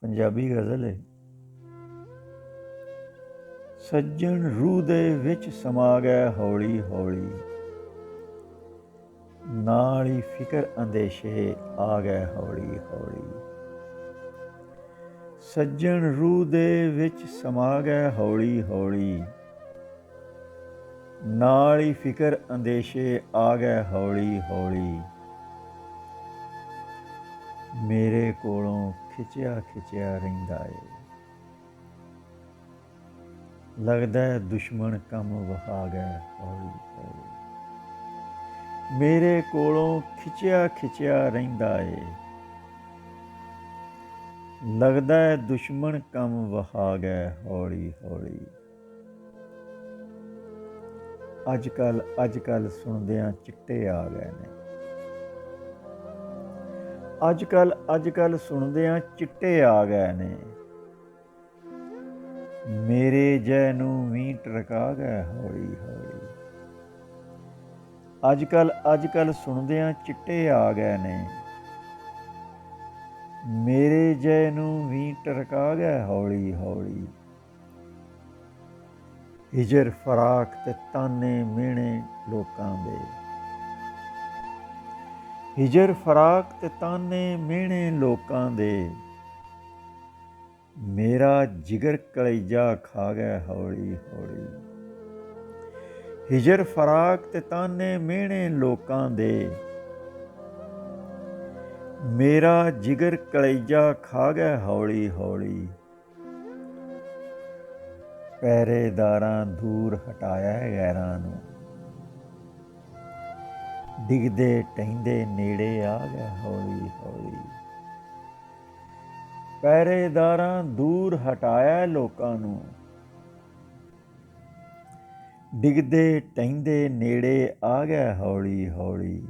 ਪੰਜਾਬੀ ਗਜ਼ਲ ਹੈ। ਸੱਜਣ ਰੂਹ ਦੇ ਵਿੱਚ ਸਮਾ ਗਿਆ ਹੌਲੀ ਹੌਲੀ, ਨਾਲ ਹੀ ਫਿਕਰ ਅੰਦੇਸ਼ੇ ਆ ਗਏ ਹੌਲੀ ਹੌਲੀ। ਸੱਜਣ ਰੂਹ ਦੇ ਵਿੱਚ ਸਮਾ ਗਏ ਹੌਲੀ ਹੌਲੀ, ਨਾਲ ਹੀ ਫਿਕਰ ਅੰਦੇਸ਼ੇ ਆ ਗਏ ਹੌਲੀ ਹੌਲੀ। ਮੇਰੇ ਕੋਲੋਂ ਖਿੱਚਿਆ ਖਿੱਚਿਆ ਰਹਿੰਦਾ ਏ, ਲੱਗਦਾ ਦੁਸ਼ਮਣ ਕੰਮ ਵਹਾ ਗਏ ਹੌਲੀ ਹੌਲੀ। ਮੇਰੇ ਕੋਲੋਂ ਖਿੱਚਿਆ ਖਿੱਚਿਆ ਰਹਿੰਦਾ ਏ, ਲੱਗਦਾ ਦੁਸ਼ਮਣ ਕੰਮ ਵਹਾ ਗਏ ਹੌਲੀ ਹੌਲੀ। ਅੱਜ ਕੱਲ੍ਹ ਸੁਣਦਿਆਂ ਚਿੱਟੇ ਆ ਗਏ ਨੇ, ਅੱਜ ਕੱਲ੍ਹ ਸੁਣਦਿਆਂ ਚਿੱਟੇ ਆ ਗਏ ਨੇ। ਮੇਰੇ ਜੈ ਨੂੰ ਵੀ ਟਰਕਾ ਗਏ ਹੌਲੀ ਹੌਲੀ। ਅੱਜ ਕੱਲ੍ਹ ਸੁਣਦਿਆਂ ਚਿੱਟੇ ਆ ਗਏ ਨੇ, ਮੇਰੇ ਜੈ ਨੂੰ ਵੀ ਟਰਕਾ ਗਏ ਹੌਲੀ ਹੌਲੀ। ਹਿਜਰ ਫਰਾਕ ਤੇ ਤਾਨੇ ਮਿਹਣੇ ਲੋਕਾਂ ਦੇ, ਹਿਜਰ ਫਰਾਕ ਤੇ ਤਾਨੇ ਮਿਹਣੇ ਲੋਕਾਂ ਦੇ। ਮੇਰਾ ਜਿਗਰ ਕਲੇਜਾ ਖਾ ਗਿਆ ਹੌਲੀ ਹੌਲੀ। ਹਿਜਰ ਫਰਾਕ ਤੇ ਤਾਨੇ ਮਿਹਣੇ ਲੋਕਾਂ ਦੇ, ਮੇਰਾ ਜਿਗਰ ਕਲੇਜਾ ਖਾ ਗਿਆ ਹੌਲੀ ਹੌਲੀ। ਪਹਿਰੇਦਾਰਾਂ ਦੂਰ ਹਟਾਇਆ ਗੈਰਾਂ ਨੂੰ, ਡਿੱਗਦੇ ਢਹਿੰਦੇ ਨੇੜੇ ਆ ਗਿਆ ਹੌਲੀ ਹੌਲੀ। ਪਹਿਰੇਦਾਰਾਂ ਦੂਰ ਹਟਾਇਆ ਲੋਕਾਂ ਨੂੰ, ਡਿੱਗਦੇ ਢਹਿੰਦੇ ਨੇੜੇ ਆ ਗਿਆ ਹੌਲੀ ਹੌਲੀ।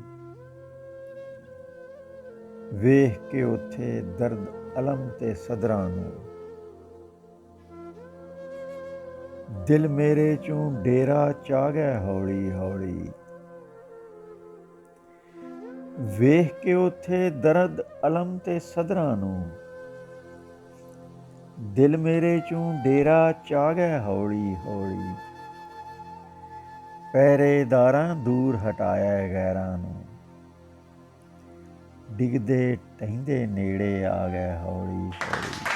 ਵੇਖ ਕੇ ਉੱਥੇ ਦਰਦ ਅਲਮ ਤੇ ਸਦਰਾਂ ਨੂੰ, ਦਿਲ ਮੇਰੇ ਚੋਂ ਡੇਰਾ ਚਾ ਗਿਆ ਹੌਲੀ ਹੌਲੀ। ਵੇਖ ਕੇ ਉੱਥੇ ਦਰਦ ਅਲਮ ਤੇ ਸਦਰਾਂ ਨੂੰ, ਦਿਲ ਮੇਰੇ ਚੋਂ ਡੇਰਾ ਚਾ ਗਿਆ ਹੌਲੀ ਹੌਲੀ। ਪਹਿਰੇਦਾਰਾਂ ਦੂਰ ਹਟਾਇਆ ਗੈਰਾਂ ਨੂੰ, ਡਿੱਗਦੇ ਢਹਿੰਦੇ ਨੇੜੇ ਆ ਗਏ ਹੌਲੀ ਹੌਲੀ।